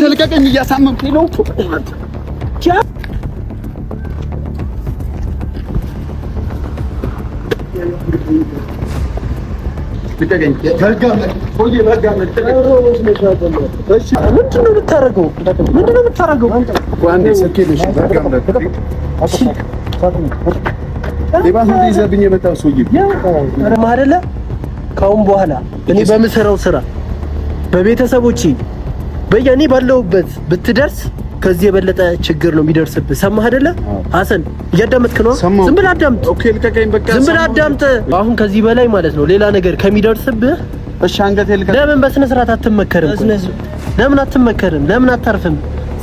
ተልቀቀኝ እያሳመምከኝ ነው ልቀቀኝ ተልቀቀኝ ቆይ ለጋመት እሺ ምንድነው የምታረገው አንዴ ሰከለሽ ለጋመት ሌባስ ነው ይዘብኝ የመጣው ሰውዬ አረማ አይደለ ካሁን በኋላ እኔ በምሰራው ስራ በቤተሰቦቼ በየኔ ባለውበት ብትደርስ ከዚህ የበለጠ ችግር ነው የሚደርስብህ። ሰማህ አይደለ ሐሰን? እያዳመጥክ ነው? ዝም ብለህ አዳምጥ። ኦኬ ልቀቀኝ በቃ። ዝም ብለህ አዳምጥ። አሁን ከዚህ በላይ ማለት ነው ሌላ ነገር ከሚደርስብህ እሺ አንገቴ ልቀቀኝ። ለምን በስነ ስርዓት አትመከርም? ለምን አትመከርም? ለምን አታርፍም?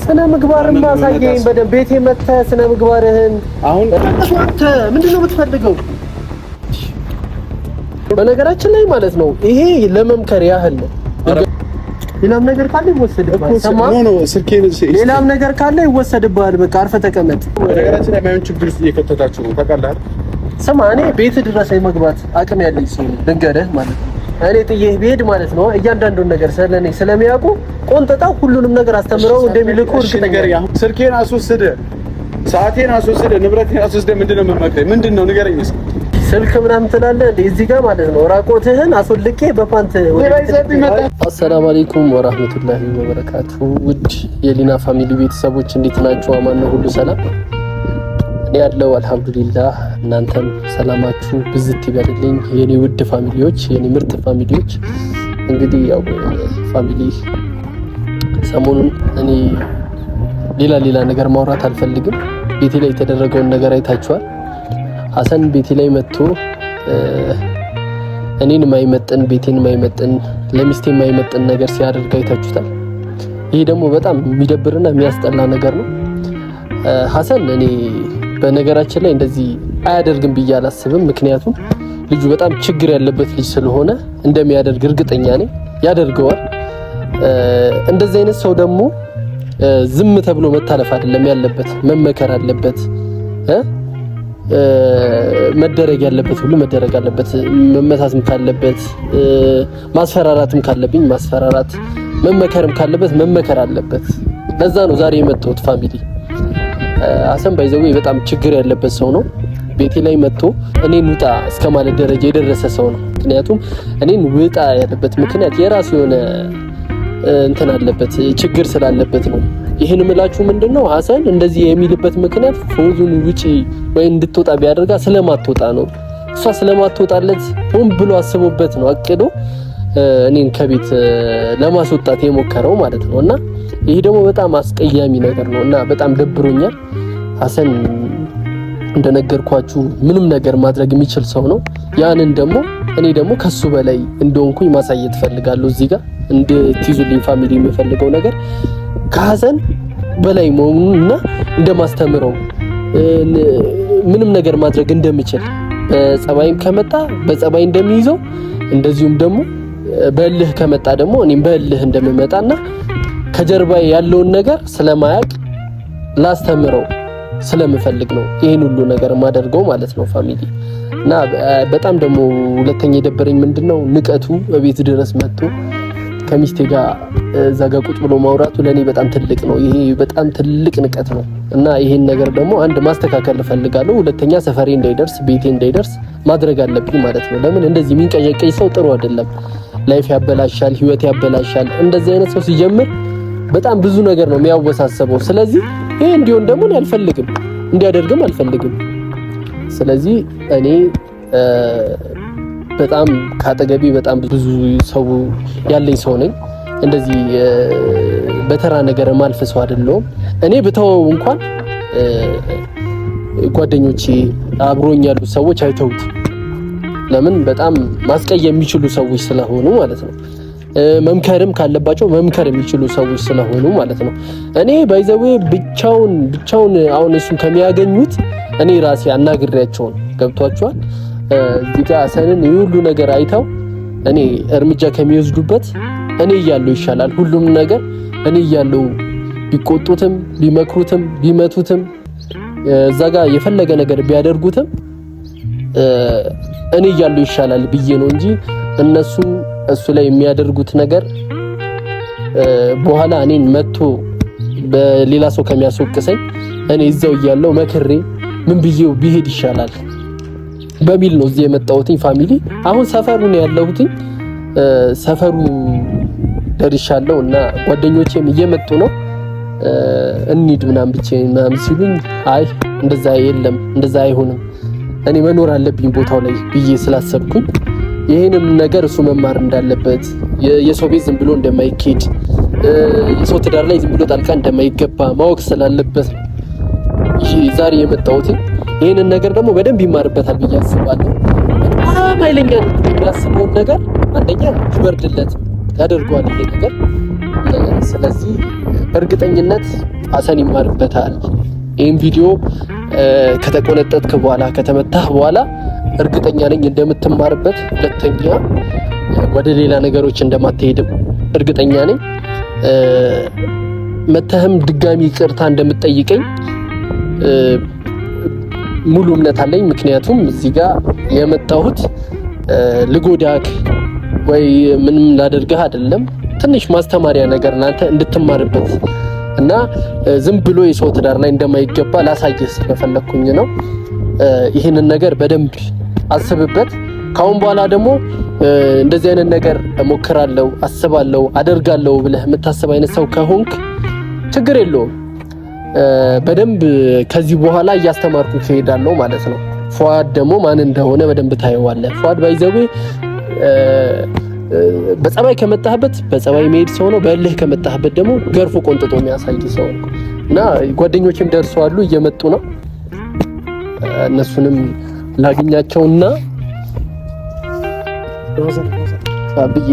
ስነ ምግባርን ማሳየኝ በደንብ ቤቴ መተህ ስነ ምግባርህን አሁን አንተ ምንድነው የምትፈልገው? በነገራችን ላይ ማለት ነው ይሄ ለመምከር ያህል ነው። ሌላም ነገር ካለ ይወሰድብሃል። ሰማህ? ሌላም ነገር ካለ ይወሰድብሃል። በቃ አርፈህ ተቀመጥ። በነገራችን ላይ ማይሆን ችግር ውስጥ እየከተታችሁ ነው ታውቃለህ። ስማ እኔ ቤት ድረስ የመግባት አቅም ያለኝ ሰው ልንገርህ ማለት ነው። እኔ ጥዬህ ብሄድ ማለት ነው እያንዳንዱን ነገር ስለኔ ስለሚያውቁ ቆንጥጣው ሁሉንም ነገር አስተምረው እንደሚልኩ እርግጠኛ ነኝ። ስልኬን አስወስደ፣ ሰዓቴን አስወስደ፣ ንብረቴን አስወስደ ምንድነው የምመክረኝ? ምንድነው ንገረኝ እስኪ። ስልክ ምናምን ትላለህ እንዴ? እዚህ ጋር ማለት ነው ራቆትህን አስወልቄ በፓንት አሰላሙ አለይኩም ወራህመቱላሂ ወበረካቱ። ውድ የሊና ፋሚሊ ቤተሰቦች እንዴት ናችሁ? አማን ነው? ሁሉ ሰላም? እኔ ያለው አልሐምዱሊላህ። እናንተም ሰላማችሁ ብዝት ይበልልኝ የኔ ውድ ፋሚሊዎች፣ የኔ ምርጥ ፋሚሊዎች። እንግዲህ ያው ፋሚሊ ሰሞኑን እኔ ሌላ ነገር ማውራት አልፈልግም። ቤቴ ላይ የተደረገውን ነገር አይታችኋል። ሐሰን ቤቴ ላይ መጥቶ እኔን የማይመጥን ቤቴን የማይመጥን ለሚስቴ የማይመጥን ነገር ሲያደርግ አይታችሁታል። ይሄ ደግሞ በጣም የሚደብርና የሚያስጠላ ነገር ነው። ሐሰን እኔ በነገራችን ላይ እንደዚህ አያደርግም ብዬ አላስብም። ምክንያቱም ልጁ በጣም ችግር ያለበት ልጅ ስለሆነ እንደሚያደርግ እርግጠኛ ነኝ። ያደርገዋል። እንደዚህ አይነት ሰው ደግሞ ዝም ተብሎ መታለፍ አይደለም ያለበት፣ መመከር አለበት። መደረግ ያለበት ሁሉ መደረግ አለበት። መመታትም ካለበት ማስፈራራትም ካለብኝ ማስፈራራት፣ መመከርም ካለበት መመከር አለበት። ለዛ ነው ዛሬ የመጣሁት ፋሚሊ። ሐሰን ባይዘው በጣም ችግር ያለበት ሰው ነው። ቤቴ ላይ መጥቶ እኔን ውጣ እስከማለት ደረጃ የደረሰ ሰው ነው። ምክንያቱም እኔን ውጣ ያለበት ምክንያት የራሱ የሆነ እንትን አለበት፣ ችግር ስላለበት ነው። ይሄን ምላችሁ ምንድነው ሐሰን እንደዚህ የሚልበት ምክንያት ፎዙን ውጪ ወይ እንድትወጣ ቢያደርጋ ስለማትወጣ ነው። እሷ ስለማትወጣለት ሆን ብሎ አስቦበት ነው አቅዶ እኔን ከቤት ለማስወጣት የሞከረው ማለት ነው። እና ይሄ ደግሞ በጣም አስቀያሚ ነገር ነው እና በጣም ደብሮኛል። ሐሰን እንደነገርኳችሁ ምንም ነገር ማድረግ የሚችል ሰው ነው። ያንን ደግሞ እኔ ደግሞ ከሱ በላይ እንደሆንኩኝ ማሳየት ፈልጋለሁ። እዚህ ጋር እንድትይዙልኝ ፋሚሊ የምፈልገው ነገር ከሐሰን በላይ መሆኑንና እንደማስተምረው ምንም ነገር ማድረግ እንደምችል በጸባይም ከመጣ በጸባይ እንደሚይዘው እንደዚሁም ደግሞ በእልህ ከመጣ ደግሞ እኔም በእልህ እንደምመጣና ከጀርባዬ ያለውን ነገር ስለማያውቅ ላስተምረው ስለምፈልግ ነው ይሄን ሁሉ ነገር ማደርገው ማለት ነው ፋሚሊ። እና በጣም ደግሞ ሁለተኛ የደበረኝ ምንድነው ንቀቱ በቤት ድረስ መጥቶ ከሚስቴ ጋር እዛ ጋር ቁጭ ብሎ ማውራቱ ለኔ በጣም ትልቅ ነው። ይሄ በጣም ትልቅ ንቀት ነው እና ይሄን ነገር ደግሞ አንድ ማስተካከል እፈልጋለሁ። ሁለተኛ ሰፈሬ እንዳይደርስ ቤቴ እንዳይደርስ ማድረግ አለብኝ ማለት ነው። ለምን እንደዚህ የሚንቀየቀይ ሰው ጥሩ አይደለም። ላይፍ ያበላሻል፣ ህይወት ያበላሻል። እንደዚህ አይነት ሰው ሲጀምር በጣም ብዙ ነገር ነው የሚያወሳሰበው። ስለዚህ ይሄ እንዲሆን ደግሞ እኔ አልፈልግም፣ እንዲያደርግም አልፈልግም። ስለዚህ እኔ በጣም ካጠገቤ በጣም ብዙ ሰው ያለኝ ሰው ነኝ። እንደዚህ በተራ ነገር ማልፍ ሰው አይደለሁም። እኔ ብተወው እንኳን ጓደኞቼ አብሮኝ ያሉ ሰዎች አይተውት፣ ለምን በጣም ማስቀየም የሚችሉ ሰዎች ስለሆኑ ማለት ነው። መምከርም ካለባቸው መምከር የሚችሉ ሰዎች ስለሆኑ ማለት ነው። እኔ ባይዘዌ ብቻውን አሁን እሱን ከሚያገኙት እኔ ራሴ አናግሬያቸው ነው። ገብቷቸዋል። እዚህ ጋር ሐሰንን ሁሉ ነገር አይተው እኔ እርምጃ ከሚወስዱበት እኔ እያለሁ ይሻላል። ሁሉም ነገር እኔ እያለሁ ቢቆጡትም ቢመክሩትም ቢመቱትም እዛ ጋር የፈለገ ነገር ቢያደርጉትም እኔ እያለሁ ይሻላል ብዬ ነው እንጂ እነሱ እሱ ላይ የሚያደርጉት ነገር በኋላ እኔን መጥቶ በሌላ ሰው ከሚያስወቅሰኝ እኔ እዛው እያለሁ መክሬ ምን ብዬው ቢሄድ ይሻላል በሚል ነው እዚህ የመጣሁትኝ። ፋሚሊ አሁን ሰፈሩ ነው ያለሁትኝ። ሰፈሩ ደርሻለሁ እና ጓደኞቼም እየመጡ ነው። እንሂድ ምናምን ብቻዬን ምናምን ሲሉኝ አይ እንደዛ የለም እንደዛ አይሆንም እኔ መኖር አለብኝ ቦታው ላይ ብዬ ስላሰብኩኝ ይሄንን ነገር እሱ መማር እንዳለበት የሰው ቤት ዝም ብሎ እንደማይኬድ የሰው ትዳር ላይ ዝም ብሎ ጣልቃ እንደማይገባ ማወቅ ስላለበት ይሄ ዛሬ የመጣሁት። ይሄንን ነገር ደግሞ በደንብ ይማርበታል ብዬ አስባለሁ። በጣም ኃይለኛ የሚያስበውን ነገር አንደኛ ይበርድለት ያደርገዋል ይሄ ነገር። ስለዚህ በእርግጠኝነት ሐሰን ይማርበታል። ይሄን ቪዲዮ ከተቆነጠጥክ በኋላ ከተመታህ በኋላ እርግጠኛ ነኝ እንደምትማርበት፣ ሁለተኛ ወደ ሌላ ነገሮች እንደማትሄድም እርግጠኛ ነኝ። መተህም ድጋሚ ይቅርታ እንደምትጠይቀኝ ሙሉ እምነት አለኝ። ምክንያቱም እዚህ ጋር የመጣሁት ልጎዳክ ወይ ምንም ላደርግህ አይደለም። ትንሽ ማስተማሪያ ነገር እናንተ እንድትማርበት እና ዝም ብሎ የሰው ትዳር ላይ እንደማይገባ ላሳየህ ስለፈለኩኝ ነው። ይህንን ነገር በደንብ አስብበት። ካሁን በኋላ ደግሞ እንደዚህ አይነት ነገር እሞክራለሁ፣ አስባለሁ፣ አደርጋለሁ ብለህ የምታስብ አይነት ሰው ከሆንክ ችግር የለውም። በደንብ ከዚህ በኋላ እያስተማርኩ እሄዳለሁ ማለት ነው። ፏድ ደግሞ ማን እንደሆነ በደንብ ታየዋለህ። ፏድ ባይዘው በጸባይ ከመጣህበት በጸባይ መሄድ ሰው ነው። በእልህ ከመጣህበት ደግሞ ገርፎ ቆንጥጦ የሚያሳይ ሰው ነው እና ጓደኞቼም ደርሰዋል፣ እየመጡ ነው። እነሱንም ላግኛቸውና አብዬ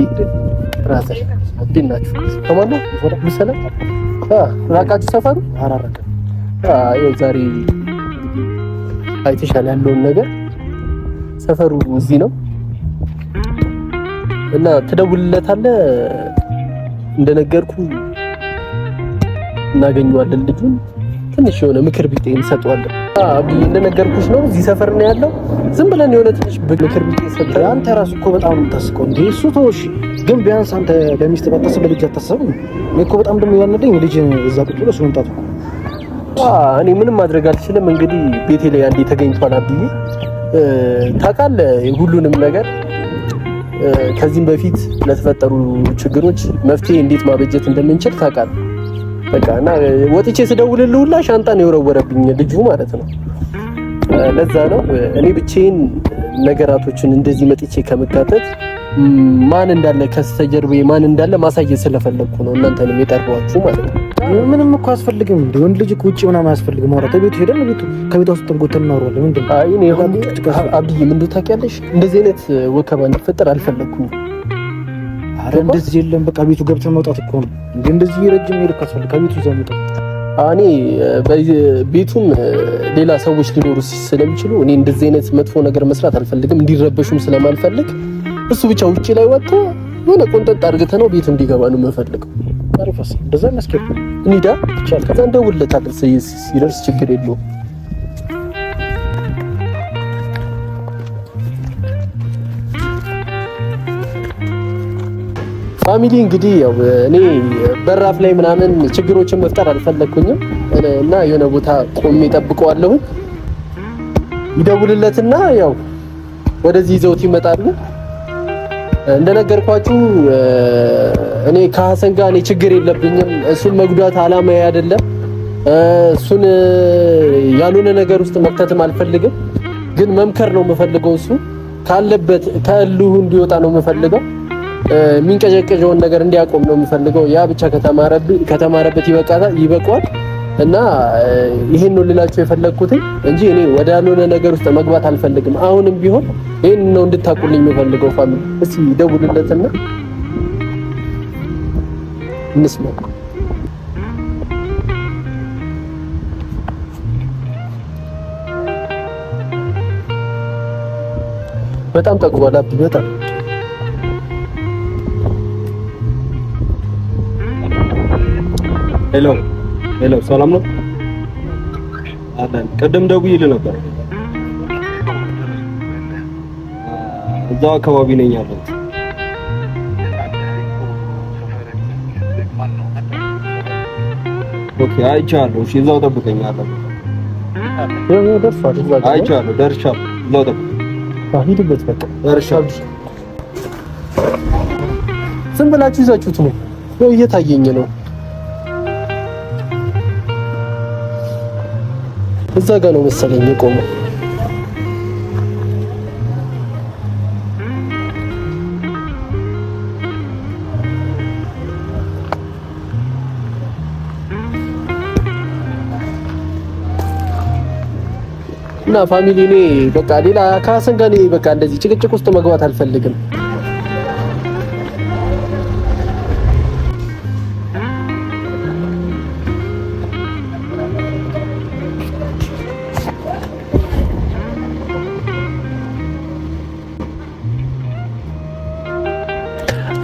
ብራዘር እንዴናችሁ? ከማን ወደ ምሰለ ራቃችሁ ሰፈሩ አራራቀ ያው ዛሬ አይተሻል ያለውን ነገር። ሰፈሩ እዚህ ነው እና ትደውልለታለህ። እንደነገርኩ እናገኘዋለን ልጁን። ትንሽ የሆነ ምክር ቢጤ እንሰጠዋለን። አብዬ እንደነገርኩሽ ነው፣ እዚህ ሰፈር ነው ያለው። ዝም ብለን የሆነ ትንሽ ምክር ቢጤ ሰጠን። አንተ ራስህ እኮ በጣም ነው የምታስቀው እንዴ! እሱ ተወሽ፣ ግን ቢያንስ አንተ ለሚስት ባታስብ ለልጅ አታስብም? እኔ እኮ በጣም ደግሞ ያነደኝ ልጅ እዛ ቁጭ ብሎ እሱ መምጣቱ። እኔ ምንም ማድረግ አልችልም። እንግዲህ ቤቴ ላይ አንዴ ተገኝቷል። አብዬ ታውቃለህ ሁሉንም ነገር ከዚህም በፊት ለተፈጠሩ ችግሮች መፍትሄ እንዴት ማበጀት እንደምንችል ታውቃለህ። በቃ እና ወጥቼ ስደውልልህ ሁላ ሻንጣ ነው የወረወረብኝ ልጁ ማለት ነው። ለዛ ነው እኔ ብቻዬን ነገራቶችን እንደዚህ መጥቼ ከመጋተት ማን እንዳለ ከስተጀርቤ ማን እንዳለ ማሳየት ስለፈለኩ ነው እናንተንም የጠራኋችሁ ማለት ነው። ምንም እኮ አያስፈልግም። ወንድ ልጅ ውጪ ምናምን አያስፈልግም። ማውራት ቤቱ ሄደን ከቤት ውስጥ እንጎተን እናወራለን። ምንድን ነው እኔ አብዬ ምን ታውቂያለሽ፣ እንደዚህ አይነት ወከባ እንዲፈጠር አልፈለኩም። አረ እንደዚህ የለም። በቃ ቤቱ ገብተን መውጣት እኮ ነው እንዴ። እንደዚህ ረጅም ሄድ ካስፈልግ ከቤቱ ይዘው መውጣት። እኔ ቤቱም ሌላ ሰዎች ሊኖሩ ስለሚችሉ እኔ እንደዚህ አይነት መጥፎ ነገር መስራት አልፈልግም። እንዲረበሹም ስለማልፈልግ እሱ ብቻ ውጪ ላይ ወጥቶ የሆነ ቆንጠጥ አድርገህ ነው ቤቱ እንዲገባ ነው የምፈልገው። አሪፋስ እንደዛ መስከረ እንሂዳ ይቻላል። ከዛ እንደውልለታለን ሲደርስ ችግር የለውም። ፋሚሊ እንግዲህ ያው እኔ በራፍ ላይ ምናምን ችግሮችን መፍጠር አልፈለኩኝም እና የሆነ ቦታ ቆሜ እጠብቀዋለሁ። ይደውልለትና ያው ወደዚህ ይዘውት ይመጣሉ። እንደነገርኳችሁ እኔ ከሐሰን ጋር እኔ ችግር የለብኝም። እሱን መጉዳት አላማዬ አይደለም። እሱን ያልሆነ ነገር ውስጥ መክተትም አልፈልግም። ግን መምከር ነው የምፈልገው። እሱ ካለበት ከእልሁ እንዲወጣ ነው የምፈልገው። የሚንቀጨቀጨውን ነገር እንዲያቆም ነው የምፈልገው። ያ ብቻ ከተማረበት ይበቃዋል። እና ይሄን ነው ልላችሁ የፈለኩት እንጂ እኔ ወደ ያልሆነ ነገር ውስጥ መግባት አልፈልግም። አሁንም ቢሆን ይሄን ነው እንድታቁልኝ የምፈልገው። ፋሚሊ እስኪ ደውልለትና እንስማ። በጣም ጠግቧል። በጣም ሄሎ፣ ሰላም ነው? ቅድም ደውዬልህ ነበር። እዛው አካባቢ ነኝ ያለሁት። ኦኬ አይቻለሁ። እሺ እዛው ጠብቀኝ አለ። አይቻለሁ፣ ደርሻለሁ። እዛው ጠብቀኝ። ሂድበት በቃ ደርሻለሁ። ዝም ብላችሁ ይዛችሁት ነው እየታየኝ ነው። እዛ ጋር ነው መሰለኝ የቆመው። እና ፋሚሊ እኔ በቃ ሌላ ከሀሰን ጋር እኔ በቃ እንደዚህ ጭቅጭቅ ውስጥ መግባት አልፈልግም።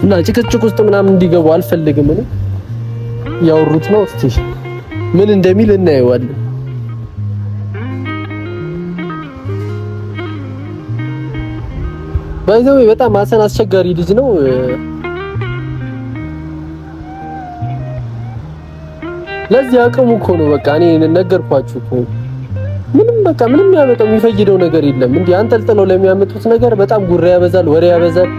እና ጭቅጭቅ ውስጥ ምናምን እንዲገቡ አልፈልግም። እኔ ያወሩት ነው። እስቲ ምን እንደሚል እናየዋለን። ባይዘው በጣም ሀሰን አስቸጋሪ ልጅ ነው። ለዚህ አቅሙ እኮ ነው በቃ እኔ ነገርኳችሁ እኮ ምንም በቃ ምንም ያመጣው የሚፈይደው ነገር የለም። እንዴ አንጠልጥለው ለሚያመጡት ነገር በጣም ጉራ ያበዛል፣ ወሬ ያበዛል።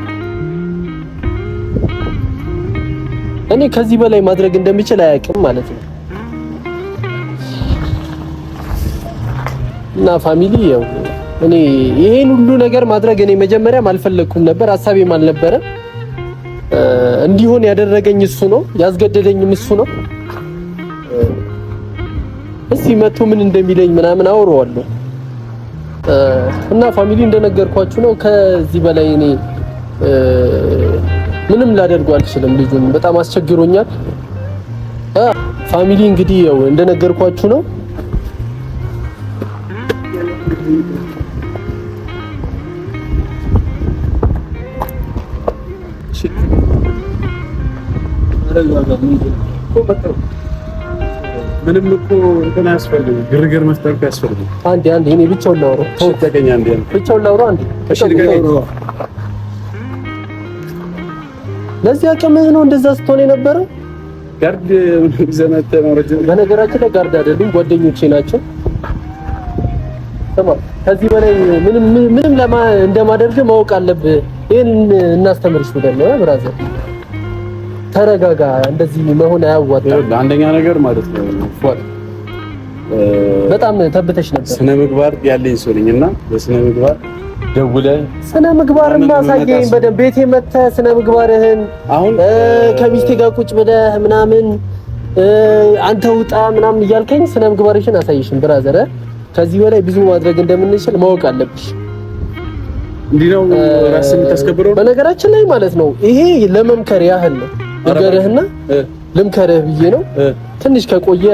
እኔ ከዚህ በላይ ማድረግ እንደሚችል አያውቅም ማለት ነው። እና ፋሚሊ ያው እኔ ይሄን ሁሉ ነገር ማድረግ እኔ መጀመሪያም አልፈለኩም ነበር፣ ሐሳቤም አልነበረም። እንዲሆን ያደረገኝ እሱ ነው፣ ያስገደደኝም እሱ ነው። እስቲ መጥቶ ምን እንደሚለኝ ምናምን አወራዋለሁ። እና ፋሚሊ እንደነገርኳችሁ ነው። ከዚህ በላይ እኔ ምንም ላደርገው አልችልም። ልጁን በጣም አስቸግሮኛል። ፋሚሊ እንግዲህ ያው እንደነገርኳችሁ ነው። ምንም እኮ እንትን አያስፈልግም፣ ግርግር መፍጠር ያስፈልጋል። አንዴ እኔ ብቻውን ላውራ ተገኛ አንዴ ብቻውን ላውራ አንዴ። እሺ ለዚህ አቅምህ ነው እንደዛ ስትሆን የነበረው። ጋርድ ዘመተ ማውረድ በነገራችን ላይ ጋርድ አይደሉም ጓደኞቼ ናቸው። ተማ ከዚህ በላይ ምንም እንደማደርግ ማወቅ አለብህ። ይሄን እናስተምርሽ ብለን ነው ብራዘር። ተረጋጋ። እንደዚህ መሆን አያዋጣም። አንደኛ ነገር ማለት ነው በጣም ተብተሽ ነበር። ስነ ምግባር ያለኝ ሰው ነኝና በስነ ምግባር ደውለህ ስነ ምግባርን ማሳየኝ በደንብ ቤቴ መተህ ስነ ምግባርህን አሁን ከሚስቴ ጋር ቁጭ ብለህ ምናምን አንተ ውጣ ምናምን እያልከኝ ስነ ምግባርሽን አሳይሽን ብራዘር። ከዚህ በላይ ብዙ ማድረግ እንደምንችል ማወቅ አለብሽ። እንዲህ ነው ራስን ተስከብረው። በነገራችን ላይ ማለት ነው ይሄ ለመምከር ያህል ነው። ልንገርህና ልምከርህ ብዬ ነው። ትንሽ ከቆየ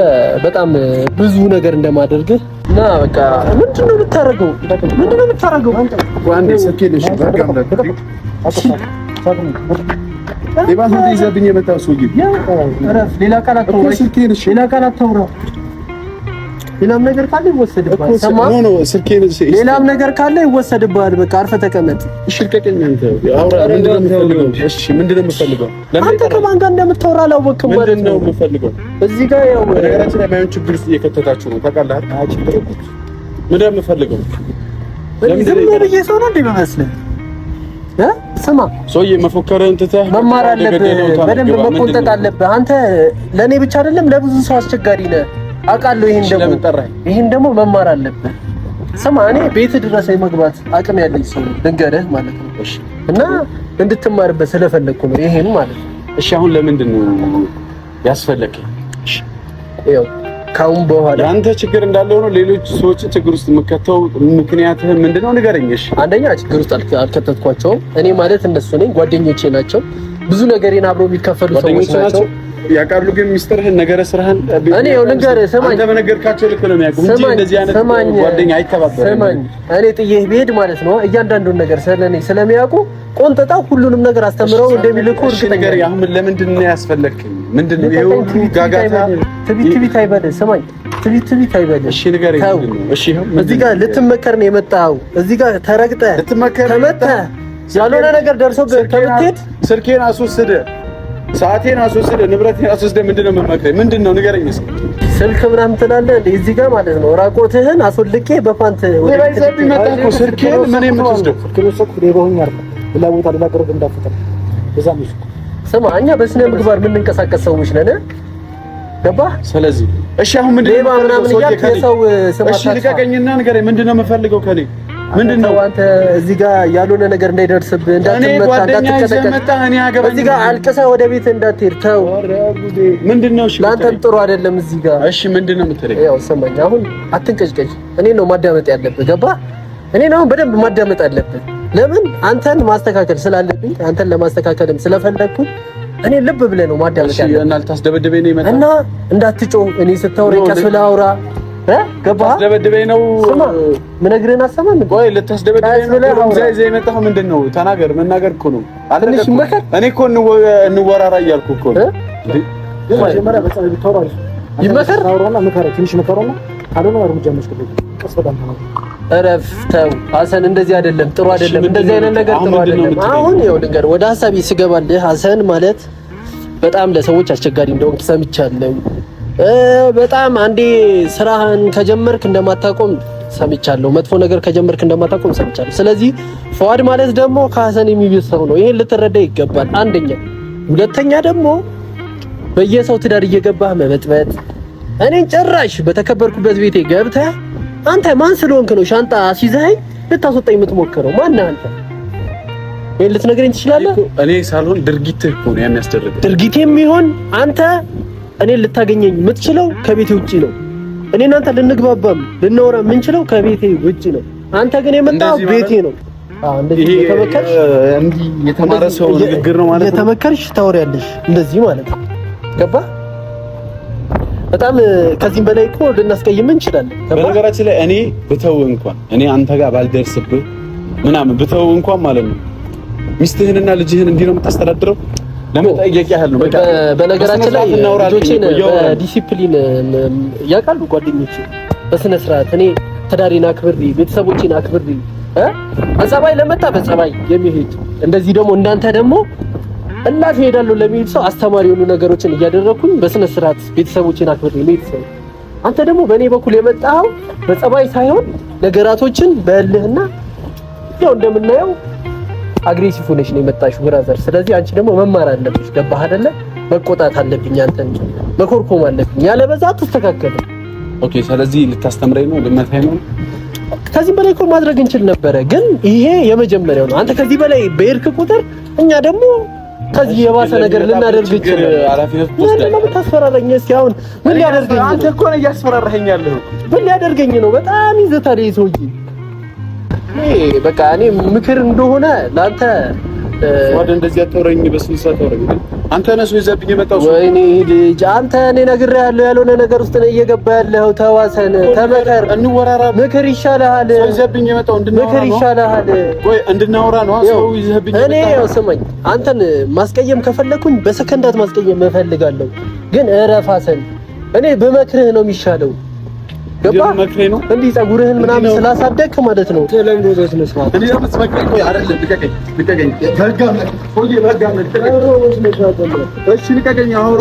በጣም ብዙ ነገር እንደማደርግህ እና በቃ ምንድነው የምታረገው? አንዴ ሰከለሽ ሌላም ነገር ካለ ይወሰድብሃል። ሰማህ? ሌላም ነገር ካለ ይወሰድብሃል። በቃ አርፈህ ተቀመጥ። እሺ ልቀቀኝ። አንተ አውራ። ምንድነው የምትፈልገው? እሺ ምንድነው የምትፈልገው? አንተ ከማን ጋር እንደምታወራ አላወቅም ማለት ነው። ምንድነው የምትፈልገው? እዚህ ጋር ያው ነገራችን ላይ ማየን ችግር ውስጥ እየከተታችሁ ነው። ታውቃለህ? አይ ችግር የለም። ምንድነው የምትፈልገው? ዝም ብዬ ሰው ነው እንዴ በመስለህ? ስማ ሰውዬ፣ መፎከርህን ትተህ መማር አለብህ። በደንብ መቆንጠጥ አለብህ። አንተ ለኔ ብቻ አይደለም ለብዙ ሰው አስቸጋሪ ነህ። አውቃለሁ። ይሄን ደግሞ መማር አለብህ። ስማ እኔ ቤት ድረስ የመግባት አቅም ያለኝ ሰው ልንገርህ ማለት ነው። እሺ እና እንድትማርበት ስለፈለኩ ነው ይሄን ማለት ነው። እሺ አሁን ለምንድን ነው ያስፈለከኝ? እሺ ይኸው ካሁን በኋላ አንተ ችግር እንዳለው ነው ሌሎች ሰዎችን ችግር ውስጥ የምከተው ምክንያትህ ምንድነው ንገረኝ። እሺ አንደኛ ችግር ውስጥ አልከተትኳቸውም። እኔ ማለት እነሱ ነኝ፣ ጓደኞቼ ናቸው። ብዙ ነገሬን አብረው የሚከፈሉ ሰዎች ናቸው። ያቃሉ ግን ሚስጥርህን ነገረ ስራህን እኔ ያው ልንገርህ፣ ስማኝ። አንተ በነገርካቸው ልክ ነው የሚያውቁ እንጂ እንደዚህ አይነት ጓደኛ አይተባበርም። ስማኝ እኔ ጥዬህ ብሄድ ማለት ነው እያንዳንዱን ነገር ስለኔ ስለሚያውቁ ቆንጥጣው ሁሉንም ነገር አስተምረው እንደሚልኩ እርግጠኛ ነኝ። አሁን ለምንድን ነው ያስፈለክኝ? ምንድነው ይሄው ጋጋታ? ትቢት አይበል። ስማኝ ትቢት አይበል። እሺ ንገረኝ ምንድነው? እሺ ይሄው እዚህ ጋር ልትመከር ነው የመጣው። እዚህ ጋር ተረግጠህ ልትመከር ተመተህ ያልሆነ ነገር ደርሶ ከምትሄድ ስልኬን አስወስደህ ሰዓቴን አስወስደ ንብረቴን አስወስደ ምንድነው የምመክረኝ? ምንድነው ንገረኝ እስኪ። ስልክ ምናምን ትላለህ እንዴ እዚህ ጋር ማለት ነው። ራቆትህን አስወልቄ በፓንት ወይ ባይዘብ ይመጣኩ ስልኬን ምን የምትወስደው ስልኬን ወሰድኩ ሌባውኝ አይደል ሌላ ቦታ ልናገርህ እንዳፈጠር በዛ ነው። ስማ እኛ በስነ ምግባር የምንንቀሳቀስ ሰዎች ነን። ገባህ? ስለዚህ እሺ አሁን ምንድነው ሌባ ምናምን እያልክ የሰው ስም እሺ ልቀቀኝና ንገረኝ። ምንድነው የምፈልገው ከኔ? ምንድነው አንተ እዚህ ጋር ያልሆነ ነገር እንዳይደርስብህ እንዳትመታ እንዳትከተከት እዚህ ጋር አልቅሰህ ወደ ቤት እንዳትሄድ ተው። ምንድነው እሺ ለአንተም ጥሩ አይደለም እዚህ ጋር። እሺ ምንድነው የምትለኝ? ያው ስማኝ አሁን አትንቀጭቀጭ። እኔ ነው ማዳመጥ ያለብህ። ገባህ? እኔ ነው በደንብ ማዳመጥ ያለብህ። ለምን አንተን ማስተካከል ስላለብኝ አንተን ለማስተካከልም ስለፈለኩኝ እኔ ልብ ብለህ ነው ማዳመጥ ያለብህ። እና ልታስደበድበኝ ነው የመጣው እና እንዳትጮህ እኔ ስታወራ ቀስ ብለህ አውራ። ገባህ? ልታስደበድበኝ ነው ምነግርህን አሰማም። ቆይ ልታስደበድበኝ ነው እዚህ የመጣኸው ምንድነው? ተናገር። መናገር እኮ ነው ትንሽ መከር። እኔ እኮ እንወራራ እያልኩ እኮ ነው። መጀመሪያ በጣም ልታወራ ይመከር አውራና መከራ ትንሽ መከራና ካልሆነ እርምጃ መስከረም ቀስ በጣም ነው። እረፍ ተው ሐሰን፣ እንደዚህ አይደለም፣ ጥሩ አይደለም። እንደዚህ አይነት ነገር ጥሩ አይደለም። አሁን ይኸው ልንገርህ፣ ወደ ሐሳቤ ስገባልህ ሐሰን ማለት በጣም ለሰዎች አስቸጋሪ እንደሆንክ ሰምቻለሁ። በጣም አንዴ ስራህን ከጀመርክ እንደማታቆም ሰምቻለሁ። መጥፎ ነገር ከጀመርክ እንደማታቆም ሰምቻለሁ። ስለዚህ ፏድ ማለት ደግሞ ከሐሰን የሚብስ ሰው ነው። ይሄን ልትረዳ ይገባል። አንደኛ፣ ሁለተኛ ደግሞ በየሰው ትዳር እየገባህ መበጥበጥ፣ እኔን ጭራሽ በተከበርኩበት ቤቴ ገብተህ አንተ ማን ስለሆንክ ነው ሻንጣ አስይዘኸኝ ልታስወጣኝ የምትሞክረው? ማን አንተ? ይሄን ልትነግረኝ ትችላለህ? እኔ ሳልሆን ድርጊትህ እኮ ነው የሚያስደርገው። ድርጊቴም ይሆን አንተ እኔን ልታገኘኝ የምትችለው ከቤቴ ውጪ ነው። እኔና አንተ ልንግባባም ልናወራ የምንችለው ከቤቴ ውጪ ነው። አንተ ግን የመጣው ቤቴ ነው። እንደዚህ የተመከርሽ እንዲህ የተማረ ሰው ንግግር ነው ማለት ነው። የተመከርሽ ታወሪያለሽ እንደዚህ ማለት ነው። ገባ? በጣም ከዚህም በላይ እኮ ልናስቀይም እንችላለን። በነገራችን ላይ እኔ ብተው እንኳን እኔ አንተ ጋር ባልደርስብህ ምናምን ብተው እንኳን ማለት ነው ሚስትህንና ልጅህን እንዲህ ነው የምታስተዳድረው። ለመጠየቅ ያህል ነው። በቃ በነገራችን ላይ ልጆቼን በዲሲፕሊን ያውቃሉ ጓደኞቼ፣ በስነ ስርዓት እኔ ትዳሬን አክብሬ ቤተሰቦቼን አክብሬ በጸባይ ለመጣ በጸባይ የሚሄድ እንደዚህ ደግሞ እንዳንተ ደግሞ እላፊ ሄዳለሁ ለሚሄድ ሰው አስተማሪ የሆኑ ነገሮችን እያደረኩኝ በስነ ስርዓት ቤተሰቦቼን አክብሬ ቤተሰብ። አንተ ደግሞ በእኔ በኩል የመጣው በጸባይ ሳይሆን ነገራቶችን በእልህና ያው እንደምናየው አግሬሲቭ ሆነሽ ነው የመጣሽው ብራዘር። ስለዚህ አንቺ ደግሞ መማር አለብሽ። ገባህ አይደለ? መቆጣት አለብኝ፣ አንተን መኮርኮም አለብኝ። ያለበዛ አትስተካከልም። ኦኬ። ስለዚህ ልታስተምረኝ ነው? ልመታኝ ነው? ከዚህ በላይ እኮ ማድረግ እንችል ነበረ፣ ግን ይሄ የመጀመሪያው ነው። አንተ ከዚህ በላይ በሄድክ ቁጥር እኛ ደግሞ ከዚህ የባሰ ነገር ልናደርግ እንችላለን። አላፊነት ወስደህ ለምን ታስፈራራኝ? እስኪ አሁን ምን ሊያደርገኝ? አንተ እኮ ነው እያስፈራራኸኝ ያለኸው። ምን ሊያደርገኝ ነው? በጣም ይዘታል ይሄ ሰውዬ። በቃ እኔ ምክር እንደሆነ ላንተ ወደ እንደዚህ አትወረኝ። በስንት ሰዓት አወረኝ? አንተ ነህ ሰው ይዘብኝ የመጣው ሰው። ወይኔ ልጅ አንተ እኔ ነግሬሃለሁ፣ ያልሆነ ነገር ውስጥ ነው እየገባ ያለኸው። ተዋሰን፣ ተመከር፣ እንወራራ። ምክር ይሻልሃል። ሰው ይዘብኝ የመጣው እንድናወራ ነው። ምክር ይሻልሃል። ቆይ እንድናወራ ነው። ሰው ይዘብኝ የመጣው እኔ ያው ስማኝ፣ አንተን ማስቀየም ከፈለኩኝ በሰከንዳት ማስቀየም እፈልጋለሁ፣ ግን እረፋሰን። እኔ በመክርህ ነው የሚሻለው። ገባ? መክሬ ነው እንዲህ ፀጉርህን ምናምን ስላሳደግክ ማለት ነው። ተለምዶ ነው ስራ እንዴ ነው የምትመክረኝ? ቆይ አይደለም፣ ልቀቀኝ። በጋም ቆይ በጋም እሺ ልቀቀኝ። አሁን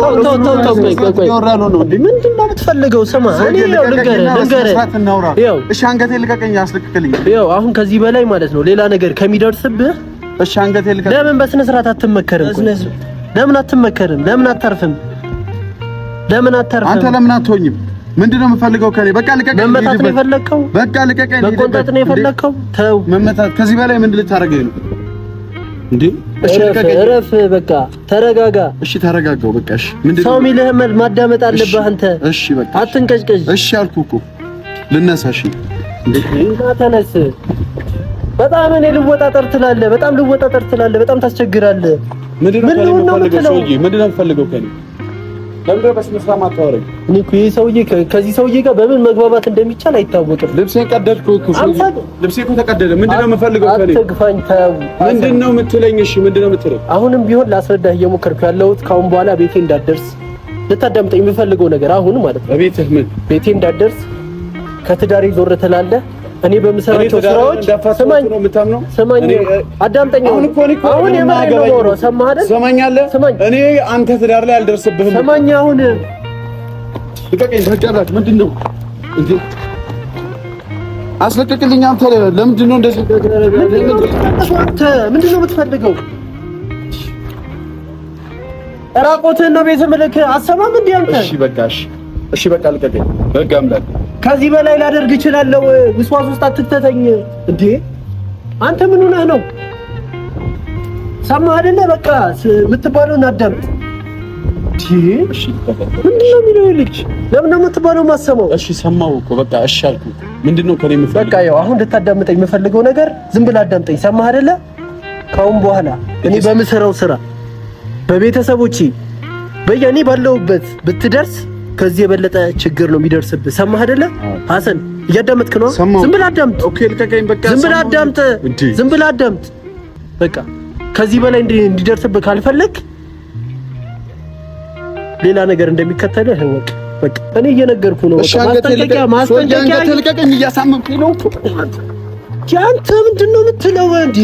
ምንድን ነው የምትፈልገው? ስማ እኔ ያው ልንገርህ። እሺ አንገቴን ልቀቀኝ፣ አስለቅቅልኝ። ያው አሁን ከዚህ በላይ ማለት ነው ሌላ ነገር ከሚደርስብህ እሺ አንገቴን ልቀቀኝ። ለምን በስነ ስርዓት አትመከርም? ለምን አትመከርም? ለምን አታርፍም? ለምን አታርፍም? አንተ ለምን አትሆኝም? ምንድነው የምፈልገው ከኔ? በቃ ልቀቀኝ። መመታት ነው የፈለከው? በቃ ልቀቀኝ። መቆንጠጥ ነው የፈለከው? ተው። መመታት ከዚህ በላይ ምን ልታረገኝ ነው እንዴ? እሺ ልቀቀኝ። እረፍ። በቃ ተረጋጋ። እሺ ተረጋጋው። በቃ እሺ ምንድነው? ሰው የሚልህን ማዳመጥ አለብህ አንተ። እሺ በቃ አትንቀጭቀጭ። እሺ አልኩህ እኮ ልነሳ። እሺ እንዴ ተነስ። በጣም እኔ ልወጣጠር ትላለህ። በጣም ልወጣጠር ትላለህ። በጣም ታስቸግራለህ። ምንድነው የምፈልገው? ምንድነው የምፈልገው ከኔ? ለምን በስነ ስርዓት ማታወራኝ? እኔ እኮ ይሄ ሰውዬ ከዚህ ሰውዬ ጋር በምን መግባባት እንደሚቻል አይታወቅም። ልብሴን ቀደድኩ እኮ። ልብሴ እኮ ተቀደደ። ምንድነው የምፈልገው ከኔ? አትግፋኝ። ተው። ምንድነው የምትለኝ? እሺ ምንድነው የምትለኝ? አሁንም ቢሆን ላስረዳህ እየሞከርኩ ያለሁት ካሁን በኋላ ቤቴ እንዳትደርስ ልታዳምጠኝ የምፈልገው ነገር አሁን ማለት ነው። ቤትህ ምን? ቤቴ እንዳትደርስ ከትዳሬ ዞር ትላለህ። እኔ በምሰራቸው ስራዎች ስማኝ አዳምጠኝ። አሁን የማገባው ሰማህ አይደል? ሰማኛለህ? እኔ አንተ ትዳር ላይ አልደርስብህም። ሰማኝ አሁን ልቀቀኝ። ተቀበል። ምንድነው እንዴ? አስለቀቅልኝ። አንተ ለምንድን ነው እንደዚህ? ምንድነው የምትፈልገው? ራቆትህን ነው ቤት ምልክ አሰማም እንዴ አንተ? እሺ በቃ ልቀቀኝ። በቃ አምላክ ከዚህ በላይ ላደርግ እችላለሁ። ውስዋስ ውስጥ አትክተተኝ እንዴ! አንተ ምን ሆነህ ነው? ሰማህ አይደለ? በቃ የምትባለውን አዳምጥ። እሺ ምንድን ነው የሚለው ልጅ? ለምን ነው የምትባለው ማሰማው? እሺ ሰማሁ እኮ በቃ እሺ አልኩ። ምንድነው ከኔ የምፈልገው? በቃ ያው አሁን ልታዳምጠኝ የምፈልገው ነገር ዝም ብለህ አዳምጠኝ። ሰማህ አይደለ? ካሁን በኋላ እኔ በምሰራው ስራ በቤተሰቦቼ በየኔ ባለውበት ብትደርስ ከዚህ የበለጠ ችግር ነው የሚደርስብህ። ሰማህ አይደለ? ሐሰን እያዳመጥክ ነው? ዝም ብለህ አዳምጥ። ኦኬ ልቀቀኝ። በቃ ዝም ብለህ አዳምጥ። ዝም ብለህ አዳምጥ። በቃ ከዚህ በላይ እንዲደርስብህ ካልፈለግ ሌላ ነገር እንደሚከተልህ እወቅ። በቃ እኔ እየነገርኩ ነው። ማስጠንቀቂያ ልቀቀኝ። እያሳመምከኝ ነው። አንተ ምንድን ነው የምትለው እንዴ?